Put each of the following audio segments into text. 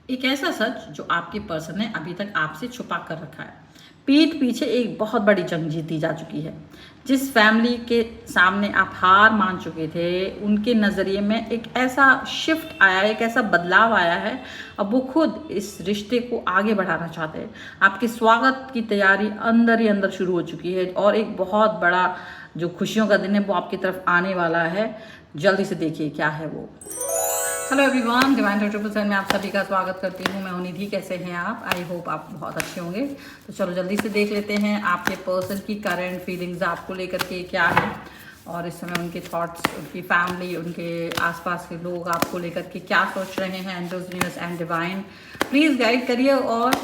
एक ऐसा सच जो आपके पर्सन ने अभी तक आपसे छुपा कर रखा है। पीठ पीछे एक बहुत बड़ी जंग जीती जा चुकी है। जिस फैमिली के सामने आप हार मान चुके थे, उनके नज़रिए में एक ऐसा शिफ्ट आया है, एक ऐसा बदलाव आया है। अब वो खुद इस रिश्ते को आगे बढ़ाना चाहते हैं। आपके स्वागत की तैयारी अंदर ही अंदर शुरू हो चुकी है और एक बहुत बड़ा जो खुशियों का दिन है वो आपकी तरफ आने वाला है। जल्दी से देखिए क्या है वो। Hello everyone, divine triple seven में आप सभी का स्वागत करती हूँ। मैं हूं निधि। कैसे हैं आप? आई होप आप बहुत अच्छे होंगे। तो चलो जल्दी से देख लेते हैं आपके पर्सन की करंट फीलिंग्स आपको लेकर के क्या है, और इस समय उनके थॉट्स, उनकी फैमिली, उनके आसपास के लोग आपको लेकर के क्या सोच रहे हैं। Angels, universe and divine please guide करिए। और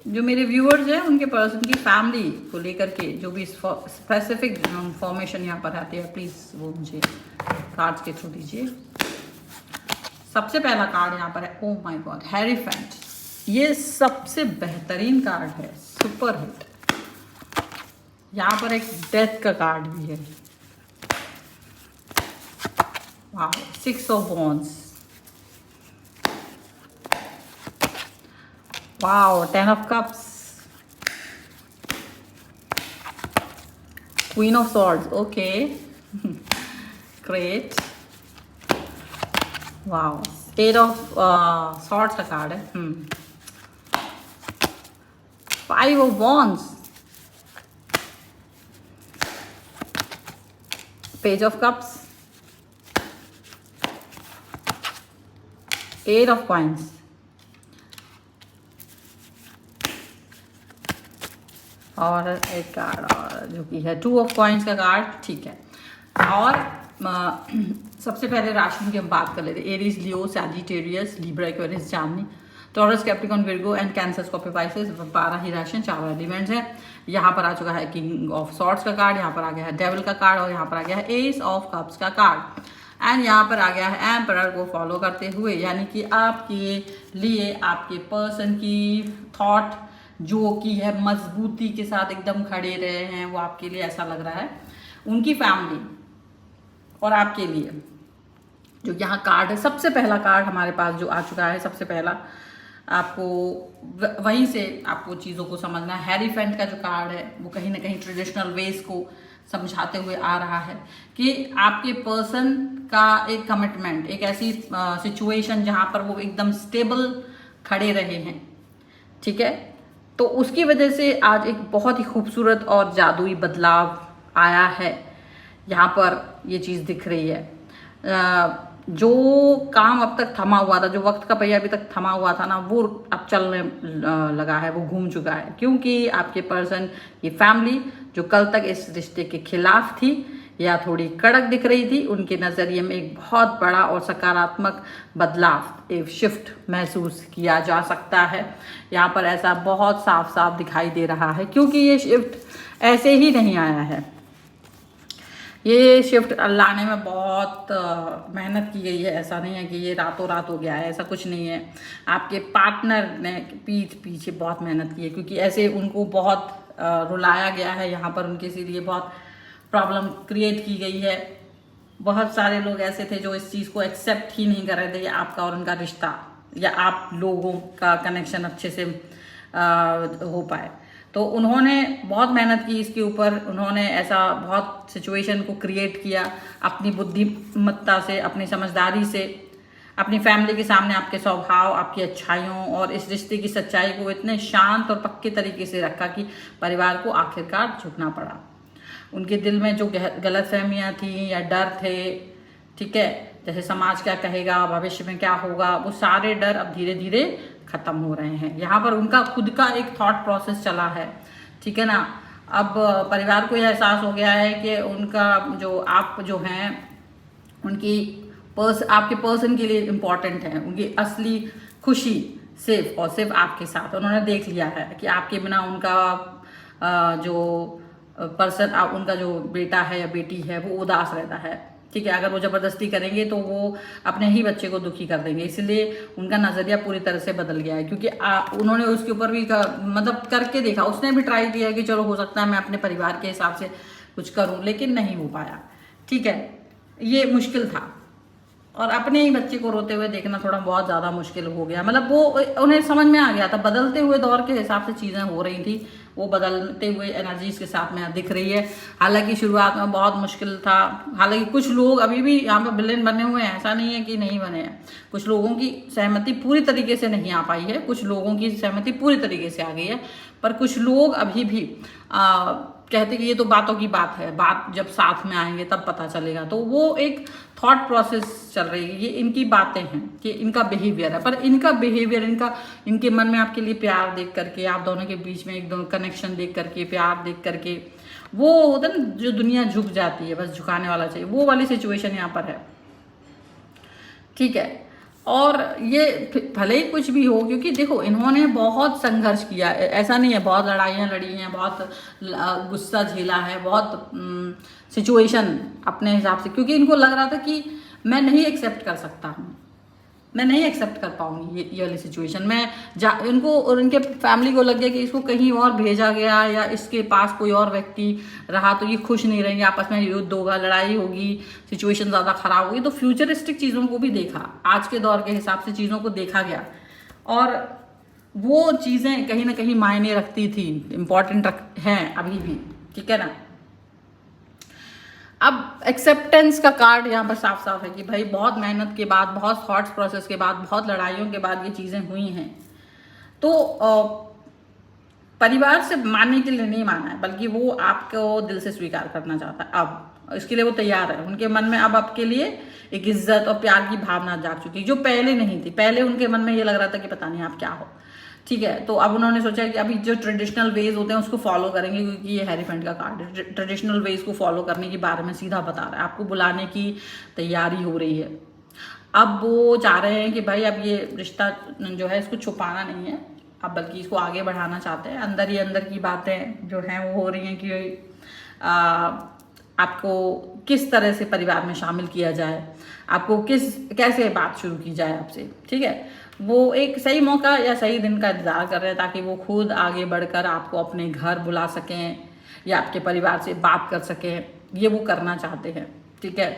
जो मेरे व्यूअर्स हैं उनके पर्सन की फैमिली को लेकर के जो भी स्पेसिफिक इंफॉर्मेशन यहाँ पर आती है, प्लीज़ वो मुझे कार्ड्स के थ्रू दीजिए। सबसे पहला कार्ड यहाँ पर है, ओ माय गॉड, हेरीफेंट। ये सबसे बेहतरीन कार्ड है, सुपर हिट। यहाँ पर एक डेथ का कार्ड भी है। वाह, 6 of wands. Wow, 10 of cups. Queen of swords. Okay, great. Wow, 8 of swords का कार्ड है। 5 of wands. Page of cups. 8 of coins. और एक कार्ड और जो कि है 2 ऑफ कॉइन्स का कार्ड। ठीक है, और सबसे पहले राशि की हम बात कर लेते हैं। Aries, Leo, Sagittarius, Libra, Aquarius, Jamini, taurus, Capricorn, Virgo and cancer, Scorpio, Pisces. 12 ही राशि, 4 एलिमेंट्स हैं। यहाँ पर आ चुका है किंग ऑफ सॉर्ड्स का कार्ड, यहाँ पर आ गया है डेविल का कार्ड, और यहाँ पर आ गया है एस ऑफ कप्स का कार्ड, एंड यहाँ पर आ गया है एम्परर को फॉलो करते हुए। यानी कि आपके लिए आपके पर्सन की थॉट जो कि है मजबूती के साथ एकदम खड़े रहे हैं, वो आपके लिए ऐसा लग रहा है। उनकी फैमिली और आपके लिए जो यहाँ कार्ड है, सबसे पहला कार्ड हमारे पास जो आ चुका है, सबसे पहला आपको वहीं से आपको चीज़ों को समझना है। हेरीफेंट का जो कार्ड है वो कहीं ना कहीं ट्रेडिशनल वेज को समझाते हुए आ रहा है कि आपके पर्सन का एक कमिटमेंट, एक ऐसी सिचुएशन जहाँ पर वो एकदम स्टेबल खड़े रहे हैं। ठीक है, तो उसकी वजह से आज एक बहुत ही खूबसूरत और जादुई बदलाव आया है। यहाँ पर ये चीज़ दिख रही है। जो काम अब तक थमा हुआ था, जो वक्त का पहिया अभी तक थमा हुआ था ना, वो अब चलने लगा है, वो घूम चुका है। क्योंकि आपके पर्सन की फैमिली जो कल तक इस रिश्ते के खिलाफ थी या थोड़ी कड़क दिख रही थी, उनके नज़रिए में एक बहुत बड़ा और सकारात्मक बदलाव, एक शिफ्ट महसूस किया जा सकता है। यहाँ पर ऐसा बहुत साफ साफ दिखाई दे रहा है, क्योंकि ये शिफ्ट ऐसे ही नहीं आया है। ये शिफ्ट लाने में बहुत मेहनत की गई है। ऐसा नहीं है कि ये रातों रात हो गया है, ऐसा कुछ नहीं है। आपके पार्टनर ने पीठ पीछे बहुत मेहनत की है, क्योंकि ऐसे उनको बहुत रुलाया गया है। यहाँ पर उनके लिए बहुत प्रॉब्लम क्रिएट की गई है। बहुत सारे लोग ऐसे थे जो इस चीज़ को एक्सेप्ट ही नहीं कर रहे थे कि आपका और उनका रिश्ता या आप लोगों का कनेक्शन अच्छे से हो पाए। तो उन्होंने बहुत मेहनत की इसके ऊपर। उन्होंने ऐसा बहुत सिचुएशन को क्रिएट किया अपनी बुद्धिमत्ता से, अपनी समझदारी से, अपनी फैमिली के सामने आपके स्वभाव, आपकी अच्छाइयों और इस रिश्ते की सच्चाई को इतने शांत और पक्के तरीके से रखा कि परिवार को आखिरकार झुकना पड़ा। उनके दिल में जो गलतफहमियां थी या डर थे, ठीक है, जैसे समाज क्या कहेगा, भविष्य में क्या होगा, वो सारे डर अब धीरे धीरे खत्म हो रहे हैं। यहाँ पर उनका खुद का एक थॉट प्रोसेस चला है, ठीक है ना। अब परिवार को यह एहसास हो गया है कि उनका जो आप जो हैं, उनकी आपके पर्सन के लिए इम्पॉर्टेंट है। उनकी असली खुशी सिर्फ और सिर्फ आपके साथ। उन्होंने देख लिया है कि आपके बिना उनका जो पर्सन, उनका जो बेटा है या बेटी है, वो उदास रहता है। ठीक है, अगर वो ज़बरदस्ती करेंगे तो वो अपने ही बच्चे को दुखी कर देंगे। इसलिए उनका नज़रिया पूरी तरह से बदल गया है, क्योंकि उन्होंने उसके ऊपर भी मतलब करके देखा। उसने भी ट्राई किया कि चलो हो सकता है मैं अपने परिवार के हिसाब से कुछ करूं, लेकिन नहीं हो पाया। ठीक है, ये मुश्किल था। और अपने ही बच्चे को रोते हुए देखना थोड़ा बहुत ज़्यादा मुश्किल हो गया। मतलब वो उन्हें समझ में आ गया था, बदलते हुए दौर के हिसाब से चीज़ें हो रही थी, वो बदलते हुए एनर्जीज के साथ में दिख रही है। हालांकि शुरुआत में बहुत मुश्किल था, हालांकि कुछ लोग अभी भी यहाँ पर विलेन बने हुए हैं, ऐसा नहीं है कि नहीं बने हैं। कुछ लोगों की सहमति पूरी तरीके से नहीं आ पाई है, कुछ लोगों की सहमति पूरी तरीके से आ गई है, पर कुछ लोग अभी भी कहते कि ये तो बातों की बात है, बात जब साथ में आएंगे तब पता चलेगा। तो वो एक थॉट प्रोसेस चल रही है, ये इनकी बातें हैं, कि इनका बिहेवियर है, पर इनका बिहेवियर, इनके मन में आपके लिए प्यार देख करके, आप दोनों के बीच में एक दोनों कनेक्शन देख करके, प्यार देख करके, वो होता है ना जो दुनिया झुक जाती है, बस झुकाने वाला चाहिए, वो वाली सिचुएशन यहाँ पर है। ठीक है, और ये भले ही कुछ भी हो, क्योंकि देखो इन्होंने बहुत संघर्ष किया, ऐसा नहीं है, बहुत लड़ाइयाँ लड़ी हैं, बहुत गुस्सा झेला है, बहुत सिचुएशन अपने हिसाब से, क्योंकि इनको लग रहा था कि मैं नहीं एक्सेप्ट कर सकता हूँ, मैं नहीं एक्सेप्ट कर पाऊंगी ये वाली सिचुएशन। मैं इनको और इनके फैमिली को लग गया कि इसको कहीं और भेजा गया या इसके पास कोई और व्यक्ति रहा तो ये खुश नहीं रहेंगे, आपस में युद्ध होगा, लड़ाई होगी, सिचुएशन ज़्यादा खराब होगी। तो फ्यूचरिस्टिक चीज़ों को भी देखा, आज के दौर के हिसाब से चीज़ों को देखा गया, और वो चीज़ें कहीं ना कहीं मायने रखती थी, इम्पॉर्टेंट हैं अभी भी। ठीक है ना। अब एक्सेप्टेंस का कार्ड यहाँ पर साफ साफ है कि भाई बहुत मेहनत के बाद, बहुत थॉट्स प्रोसेस के बाद, बहुत लड़ाइयों के बाद ये चीज़ें हुई हैं। तो परिवार से मानने के लिए नहीं माना है, बल्कि वो आपको दिल से स्वीकार करना चाहता है। अब इसके लिए वो तैयार है, उनके मन में अब आपके लिए एक इज्जत और प्यार की भावना जाग चुकी, जो पहले नहीं थी। पहले उनके मन में ये लग रहा था कि पता नहीं आप क्या हो। ठीक है, तो अब उन्होंने सोचा कि अभी जो ट्रेडिशनल वेज होते हैं उसको फॉलो करेंगे, क्योंकि ये हेरीफेंट का कार्ड है, ट्रेडिशनल वेज को फॉलो करने के बारे में सीधा बता रहा है, आपको बुलाने की तैयारी हो रही है। अब वो चाह रहे हैं कि भाई अब ये रिश्ता जो है इसको छुपाना नहीं है, अब बल्कि इसको आगे बढ़ाना चाहते हैं। अंदर ही अंदर की बातें जो हैं वो हो रही हैं कि आपको किस तरह से परिवार में शामिल किया जाए, आपको कैसे बात शुरू की जाए आपसे। ठीक है, वो एक सही मौका या सही दिन का इंतजार कर रहे हैं, ताकि वो खुद आगे बढ़कर आपको अपने घर बुला सकें या आपके परिवार से बात कर सकें, ये वो करना चाहते हैं। ठीक है,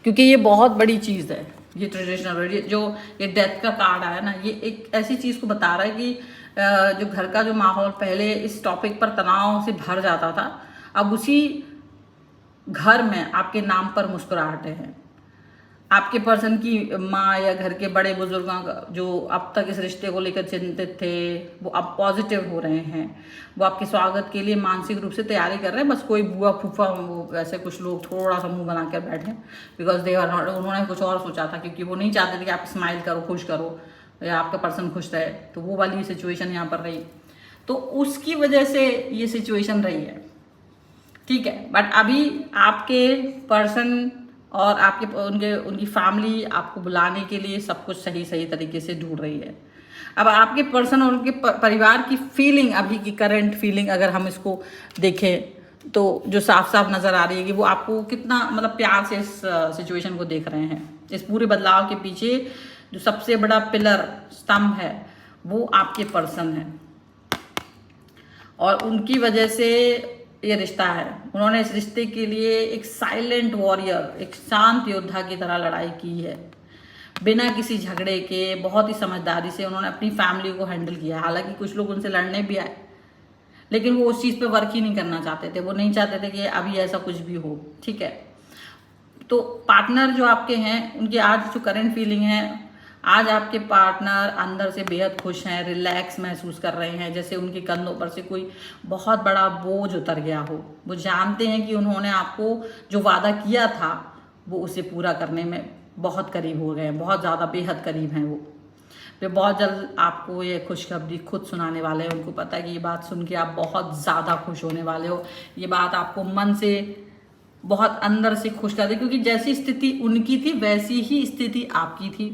क्योंकि ये बहुत बड़ी चीज़ है, ये ट्रेडिशनल जो ये डेथ का कार्ड आया ना, ये एक ऐसी चीज़ को बता रहा है कि जो घर का जो माहौल पहले इस टॉपिक पर तनाव से भर जाता था, अब उसी घर में आपके नाम पर मुस्कुराहटें हैं। आपके पर्सन की माँ या घर के बड़े बुजुर्गों जो अब तक इस रिश्ते को लेकर चिंतित थे, वो अब पॉजिटिव हो रहे हैं, वो आपके स्वागत के लिए मानसिक रूप से तैयारी कर रहे हैं। बस कोई बुआ फूफा वो वैसे कुछ लोग थोड़ा सा मुंह बना कर बैठे, बिकॉज दे आर नॉट, उन्होंने कुछ और सोचा था, क्योंकि वो नहीं चाहते थे कि आप स्माइल करो, खुश करो या आपका पर्सन खुश रहे। तो वो वाली सिचुएशन यहाँ पर रही, तो उसकी वजह से ये सिचुएशन रही है। ठीक है, बट अभी आपके पर्सन और आपके उनकी फैमिली आपको बुलाने के लिए सब कुछ सही तरीके से ढूंढ रही है। अब आपके पर्सन और उनके परिवार की फीलिंग, अभी की करंट फीलिंग अगर हम इसको देखें तो जो साफ साफ नज़र आ रही है कि वो आपको कितना मतलब प्यार से इस सिचुएशन को देख रहे हैं। इस पूरे बदलाव के पीछे जो सबसे बड़ा पिलर स्तंभ है वो आपके पर्सन है, और उनकी वजह से ये रिश्ता है। उन्होंने इस रिश्ते के लिए एक साइलेंट वॉरियर, एक शांत योद्धा की तरह लड़ाई की है, बिना किसी झगड़े के बहुत ही समझदारी से उन्होंने अपनी फैमिली को हैंडल किया। हालांकि कुछ लोग उनसे लड़ने भी आए, लेकिन वो उस चीज़ पे वर्क ही नहीं करना चाहते थे, वो नहीं चाहते थे कि अभी ऐसा कुछ भी हो। ठीक है, तो पार्टनर जो आपके हैं उनकी आज जो करंट फीलिंग है, आज आपके पार्टनर अंदर से बेहद खुश हैं, रिलैक्स महसूस कर रहे हैं, जैसे उनके कंधों पर से कोई बहुत बड़ा बोझ उतर गया हो। वो जानते हैं कि उन्होंने आपको जो वादा किया था वो उसे पूरा करने में बहुत करीब हो गए हैं, बहुत ज़्यादा बेहद करीब हैं वे बहुत जल्द आपको ये खुशखबरी खुद सुनाने वाले हैं। उनको पता है कि ये बात सुन के आप बहुत ज़्यादा खुश होने वाले हो, ये बात आपको मन से बहुत अंदर से खुश कर दे, क्योंकि जैसी स्थिति उनकी थी वैसी ही स्थिति आपकी थी।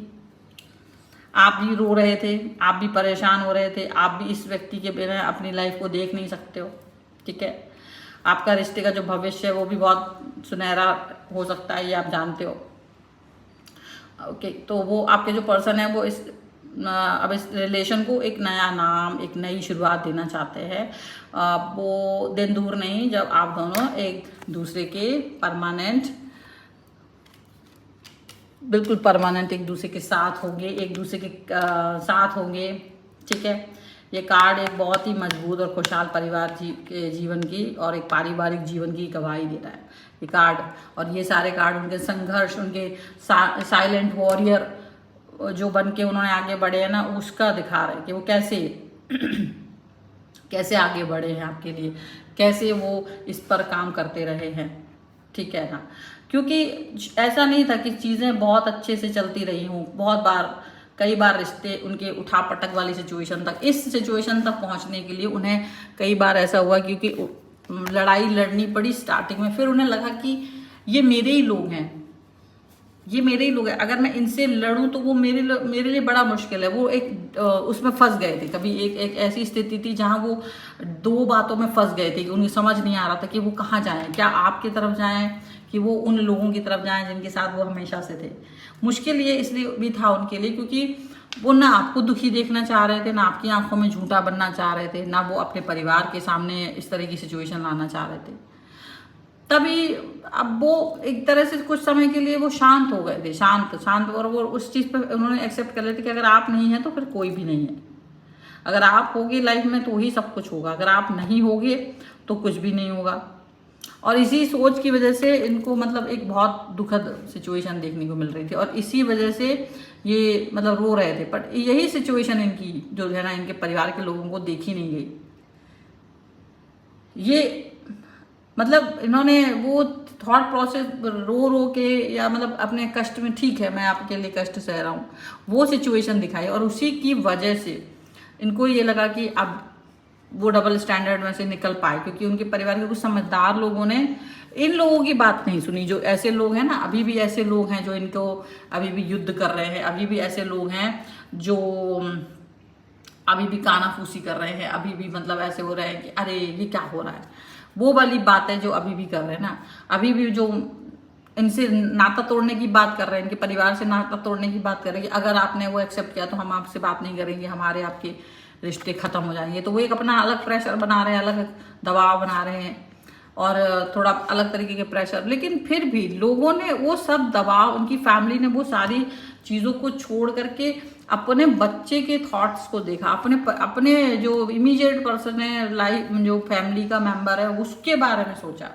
आप भी रो रहे थे, आप भी परेशान हो रहे थे, आप भी इस व्यक्ति के बिना अपनी लाइफ को देख नहीं सकते हो। ठीक है, आपका रिश्ते का जो भविष्य है वो भी बहुत सुनहरा हो सकता है, ये आप जानते हो। ओके, तो वो आपके जो पर्सन है वो अब इस रिलेशन को एक नया नाम, एक नई शुरुआत देना चाहते हैं। वो दिन दूर नहीं जब आप दोनों एक दूसरे के परमानेंट बिल्कुल परमानेंट एक दूसरे के साथ होंगे, एक दूसरे के साथ होंगे। ठीक है, ये कार्ड एक बहुत ही मजबूत और खुशहाल परिवार के जीवन की और एक पारिवारिक जीवन की गवाही दे रहा है ये कार्ड। और ये सारे कार्ड उनके संघर्ष, उनके साइलेंट वॉरियर जो बन के उन्होंने आगे बढ़े हैं ना, उसका दिखा रहे हैं कि वो कैसे कैसे आगे बढ़े हैं आपके लिए, कैसे वो इस पर काम करते रहे हैं। ठीक है ना, क्योंकि ऐसा नहीं था कि चीज़ें बहुत अच्छे से चलती रही हों। बहुत बार, कई बार रिश्ते उनके उठा पटक वाली सिचुएशन तक, इस सिचुएशन तक पहुंचने के लिए उन्हें कई बार ऐसा हुआ क्योंकि लड़ाई लड़नी पड़ी स्टार्टिंग में। फिर उन्हें लगा कि ये मेरे ही लोग हैं, ये मेरे ही लोग हैं, अगर मैं इनसे लड़ूं तो वो मेरे लिए बड़ा मुश्किल है। वो एक उसमें फंस गए थे। कभी एक ऐसी स्थिति थी जहां वो दो बातों में फंस गए थे कि उन्हें समझ नहीं आ रहा था कि वो कहाँ जाएं, क्या आपकी तरफ जाएं कि वो उन लोगों की तरफ जाएं जिनके साथ वो हमेशा से थे। मुश्किल ये इसलिए भी था उनके लिए क्योंकि वो ना आपको दुखी देखना चाह रहे थे, ना आपकी आंखों में झूठा बनना चाह रहे थे, ना वो अपने परिवार के सामने इस तरह की सिचुएशन लाना चाह रहे थे। तभी अब वो एक तरह से कुछ समय के लिए वो शांत हो गए थे, शांत और वो उस चीज़ पर उन्होंने एक्सेप्ट कर लिया था कि अगर आप नहीं हैं तो फिर कोई भी नहीं है। अगर आप होगे लाइफ में तो ही सब कुछ होगा, अगर आप नहीं होगे तो कुछ भी नहीं होगा। और इसी सोच की वजह से इनको मतलब एक बहुत दुखद सिचुएशन देखने को मिल रही थी और इसी वजह से ये मतलब रो रहे थे। बट यही सिचुएशन इनकी जो है ना, इनके परिवार के लोगों को देखी नहीं गई। ये मतलब इन्होंने वो थॉट प्रोसेस रो के या मतलब अपने कष्ट में, ठीक है मैं आपके लिए कष्ट सह रहा हूँ, वो सिचुएशन दिखाई और उसी की वजह से इनको ये लगा कि अब वो डबल स्टैंडर्ड में से निकल पाए क्योंकि उनके परिवार के कुछ समझदार लोगों ने इन लोगों की बात नहीं सुनी। जो ऐसे लोग हैं ना, अभी भी ऐसे लोग हैं जो इनको अभी भी युद्ध कर रहे हैं, अभी भी ऐसे लोग हैं जो अभी भी कानाफूसी कर रहे हैं, अभी भी मतलब ऐसे हो रहे हैं कि अरे ये क्या हो रहा है। वो वाली बात है जो अभी भी कर रहे हैं ना, अभी भी जो इनसे नाता तोड़ने की बात कर रहे हैं, इनके परिवार से नाता तोड़ने की बात कर रहे हैं कि अगर आपने वो एक्सेप्ट किया तो हम आपसे बात नहीं करेंगे, हमारे आपके रिश्ते खत्म हो जाएंगे। तो वो एक अपना अलग प्रेशर बना रहे हैं, अलग दबाव बना रहे हैं और थोड़ा अलग तरीके के प्रेशर। लेकिन फिर भी लोगों ने वो सब दबाव, उनकी फैमिली ने वो सारी चीज़ों को छोड़ करके अपने बच्चे के थॉट्स को देखा, अपने जो इमीडिएट पर्सन है, लाइफ जो फैमिली का मेंबर है, उसके बारे में सोचा।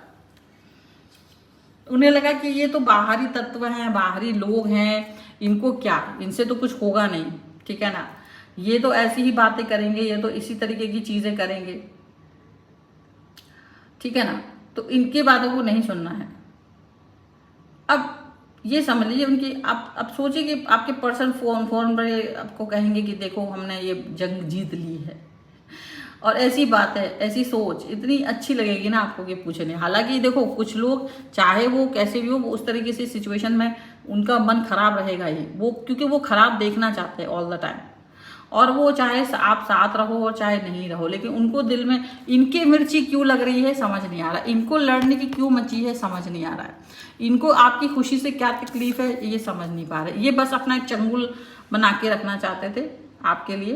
उन्हें लगा कि ये तो बाहरी तत्व हैं, बाहरी लोग हैं, इनको क्या, इनसे तो कुछ होगा नहीं। ठीक है ना, ये तो ऐसी ही बातें करेंगे, ये तो इसी तरीके की चीजें करेंगे। ठीक है ना, तो इनके बातों को नहीं सुनना है। अब ये समझ लीजिए उनकी, आप सोचिए कि आपके पर्सन फोन पर आपको कहेंगे कि देखो हमने ये जंग जीत ली है, और ऐसी बात है, ऐसी सोच इतनी अच्छी लगेगी ना आपको कि पूछे नहीं। हालांकि देखो कुछ लोग चाहे वो कैसे भी हो, वो उस तरीके से सिचुएशन में उनका मन खराब रहेगा ही, वो क्योंकि वो खराब देखना चाहते हैं ऑल द टाइम। और वो चाहे आप साथ रहो और चाहे नहीं रहो, लेकिन उनको दिल में इनके मिर्ची क्यों लग रही है समझ नहीं आ रहा, इनको लड़ने की क्यों मची है समझ नहीं आ रहा है, इनको आपकी खुशी से क्या तकलीफ है ये समझ नहीं पा रहे। ये बस अपना एक चंगुल बना के रखना चाहते थे आपके लिए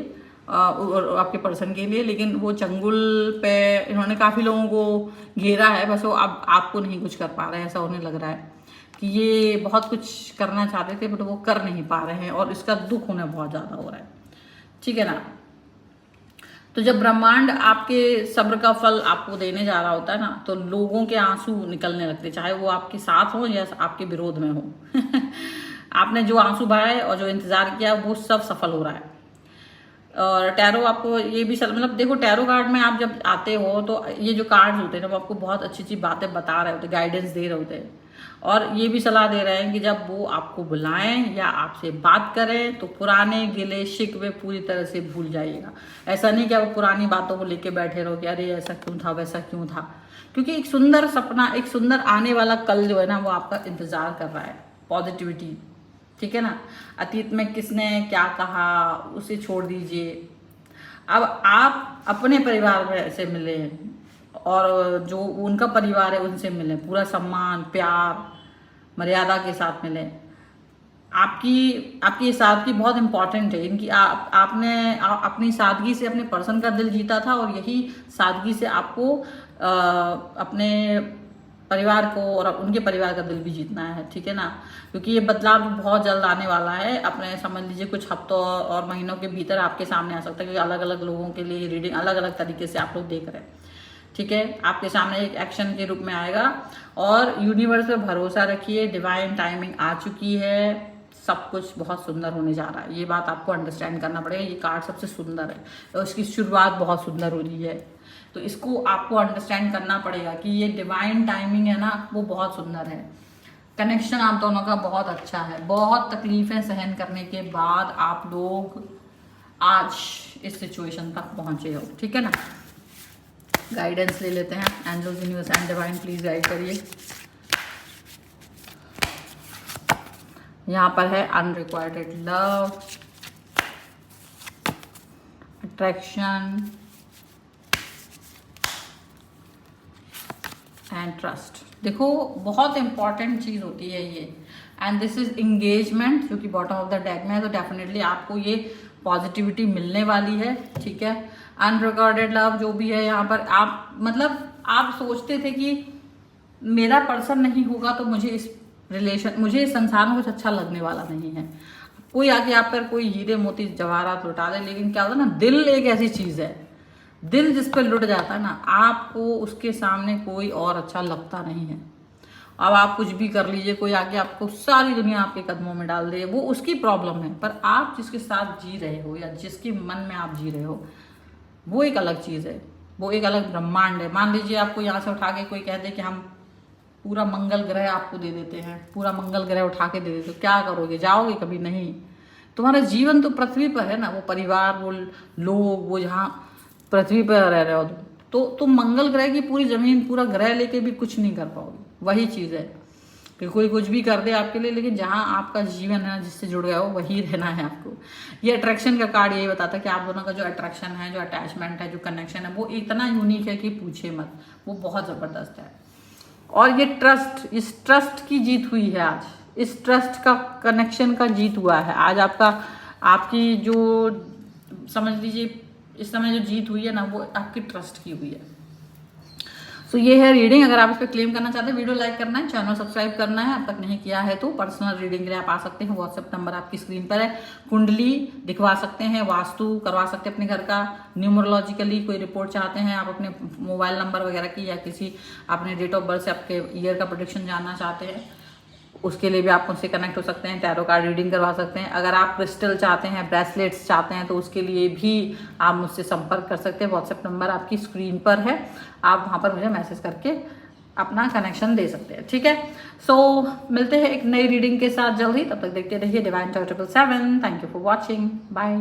और आपके पर्सन के लिए, लेकिन वो चंगुल पे इन्होंने काफ़ी लोगों को घेरा है, बस वो अब आपको नहीं कुछ कर पा रहे हैं। ऐसा उन्हें लग रहा है कि ये बहुत कुछ करना चाहते थे बट वो कर नहीं पा रहे हैं और इसका दुख उन्हें बहुत ज़्यादा हो रहा है। ठीक है ना, तो जब ब्रह्मांड आपके सब्र का फल आपको देने जा रहा होता है ना, तो लोगों के आंसू निकलने लगते, चाहे वो आपके साथ हो या आपके विरोध में हो। आपने जो आंसू बहाए और जो इंतजार किया वो सब सफल हो रहा है। और टैरो आपको ये भी मतलब देखो, टैरो कार्ड में आप जब आते हो तो ये जो कार्ड्स होते हैं ना, वो आपको बहुत अच्छी अच्छी बातें बता रहे होते, गाइडेंस दे रहे होते हैं और ये भी सलाह दे रहे हैं कि जब वो आपको बुलाएं या आपसे बात करें तो पुराने गिले शिकवे पूरी तरह से भूल जाइएगा। ऐसा नहीं कि आप पुरानी बातों को लेके बैठे रहो कि अरे ऐसा क्यों था वैसा क्यों था, क्योंकि एक सुंदर सपना, एक सुंदर आने वाला कल जो है ना, वो आपका इंतजार कर रहा है। पॉजिटिविटी, ठीक है ना, अतीत में किसने क्या कहा उसे छोड़ दीजिए। अब आप अपने परिवार में से मिले और जो उनका परिवार है उनसे मिले, पूरा सम्मान प्यार मर्यादा के साथ मिले। आपकी सादगी बहुत इंपॉर्टेंट है। इनकी आपने अपनी सादगी से अपने पर्सन का दिल जीता था और यही सादगी से आपको अपने परिवार को और उनके परिवार का दिल भी जीतना है, ठीक है ना, क्योंकि ये बदलाव बहुत जल्द आने वाला है। अपने समझ लीजिए कुछ हफ्तों और महीनों के भीतर आपके सामने आ सकता है, क्योंकि अलग अलग लोगों के लिए रीडिंग अलग अलग तरीके से आप लोग देख रहे हैं, ठीक है। आपके सामने एक एक्शन के रूप में आएगा और यूनिवर्स पे भरोसा रखिए, डिवाइन टाइमिंग आ चुकी है, सब कुछ बहुत सुंदर होने जा रहा है। ये बात आपको अंडरस्टैंड करना पड़ेगा। ये कार्ड सबसे सुंदर है और इसकी शुरुआत बहुत सुंदर हो रही है, तो इसको आपको अंडरस्टैंड करना पड़ेगा कि ये डिवाइन टाइमिंग है ना, वो बहुत सुंदर है। कनेक्शन आप दोनों का बहुत अच्छा है। बहुत तकलीफें सहन करने के बाद आप लोग आज इस सिचुएशन तक पहुंचे हो, ठीक है ना। गाइडेंस ले लेते हैं। Angels, universe and divine please guide करिए। यहाँ पर है unrequited love, attraction and trust. देखो बहुत इंपॉर्टेंट चीज़ होती है ये, एंड दिस इज एंगेजमेंट जो कि बॉटम ऑफ द डेक में है, तो डेफिनेटली आपको ये पॉजिटिविटी मिलने वाली है, ठीक है। अनरिकॉर्डेड लव जो भी है यहाँ पर, आप मतलब आप सोचते थे कि मेरा पर्सन नहीं होगा तो मुझे इस रिलेशन, मुझे इस संसार में कुछ अच्छा लगने वाला नहीं है। कोई आके आप पर कोई हीरे मोती जवाहरात लुटा दे, लेकिन क्या होता है ना, दिल एक ऐसी चीज़ है, दिल जिस पर लुट जाता है ना, आपको उसके सामने कोई और अच्छा लगता नहीं है। अब आप कुछ भी कर लीजिए, कोई आके आपको सारी दुनिया आपके कदमों में डाल दे, वो उसकी प्रॉब्लम है, पर आप जिसके साथ जी रहे हो या जिसके मन में आप जी रहे हो, वो एक अलग चीज़ है, वो एक अलग ब्रह्मांड है। मान लीजिए आपको यहाँ से उठा के कोई कह दे कि हम पूरा मंगल ग्रह आपको दे देते हैं, पूरा मंगल ग्रह उठा के दे देते, तो क्या करोगे? जाओगे? कभी नहीं। तुम्हारा जीवन तो पृथ्वी पर है ना, वो परिवार, वो लोग, वो जहाँ पृथ्वी पर रह रहे हो तो तुम मंगल ग्रह की पूरी जमीन, पूरा ग्रह लेके भी कुछ नहीं कर पाओगे। वही चीज़ है कि कोई कुछ भी कर दे आपके लिए, लेकिन जहाँ आपका जीवन है ना, जिससे जुड़ गया हो, वही रहना है आपको। ये अट्रैक्शन का कार्ड यही बताता है कि आप दोनों का जो अट्रैक्शन है, जो अटैचमेंट है, जो कनेक्शन है, वो इतना यूनिक है कि पूछे मत, वो बहुत ज़बरदस्त है। और ये ट्रस्ट, इस ट्रस्ट की जीत हुई है आज, इस ट्रस्ट का कनेक्शन का जीत हुआ है आज। आपकी जो समझ लीजिए इस समय जो जीत हुई है ना, वो आपकी ट्रस्ट की हुई है। सो ये है रीडिंग। अगर आप इस पर क्लेम करना चाहते हैं, वीडियो लाइक करना है, चैनल सब्सक्राइब करना है, अब तक नहीं किया है तो पर्सनल रीडिंग के लिए आप आ सकते हैं। व्हाट्सएप नंबर आपकी स्क्रीन पर है। कुंडली दिखवा सकते हैं, वास्तु करवा सकते हैं अपने घर का, न्यूमरोलॉजिकली कोई रिपोर्ट चाहते हैं आप अपने मोबाइल नंबर वगैरह की, या किसी अपने डेट ऑफ बर्थ से आपके ईयर का प्रेडिक्शन जानना चाहते हैं, उसके लिए भी आप मुझसे कनेक्ट हो सकते हैं। टैरो कार्ड रीडिंग करवा सकते हैं। अगर आप क्रिस्टल चाहते हैं, ब्रेसलेट्स चाहते हैं, तो उसके लिए भी आप मुझसे संपर्क कर सकते हैं। व्हाट्सएप नंबर आपकी स्क्रीन पर है, आप वहाँ पर मुझे मैसेज करके अपना कनेक्शन दे सकते हैं, ठीक है। सो मिलते हैं एक नई रीडिंग के साथ जल्दी, तब तक देखते रहिए divine 777। Thank you for watching, bye.